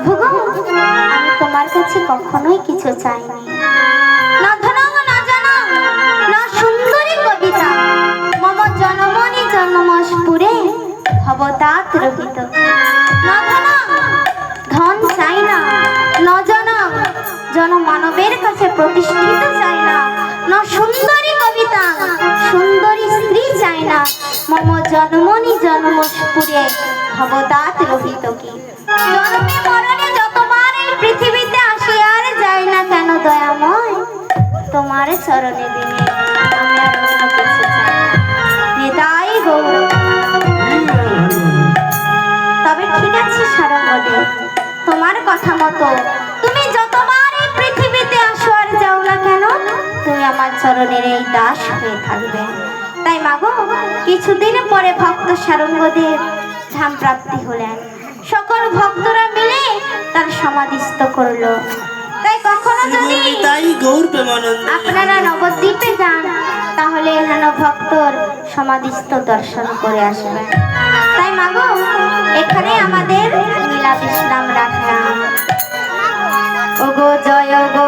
প্রভু গো, আমি তোমার কাছে কখনোই কিছু চাইনি, না ধনং না জনং না সুন্দরী কবিতা, মম জনমনি জন্মস্পুরে ভবতাৎ রহিত। না ধনং, ধন চাই না, না জনং, জনমানবের কাছে প্রতিষ্ঠিত চাই না, না সুন্দরী কবিতা, সুন্দরী স্ত্রী চাই না, মম জন্মনি জন্মস্পুরে ভবতাৎ রহিত। কি জন্মে মরণে যতবার এই পৃথিবীতে আসি আর যাই না কেন দয়াময়, তোমার চরণে দিনে আমি আর অন্য কিছু চাই না। নিতাই গৌর। তবে ঠিক আছে সারঙ্গদেব, তোমার কথা মতো তুমি যতবার এই পৃথিবীতে আসো আর যাও না কেন, তুমি আমার চরণের এই দাস হয়ে থাকবে। তাই মাগো, কিছুদিন পরে ভক্ত সারঙ্গদেব ধাম প্রাপ্তি হলেন। সকল ভক্তরা মিলে তার সমাধিস্থ করলো। তাই কখনো যদি আপনারা নবদ্বীপে যান, তাহলে এখানে ভক্তর সমাধিস্থ দর্শন করে আসবেন। তাই মাগো, এখানে আমাদের লীলা বিশ্রাম রাখলাম। ওগো জয় গো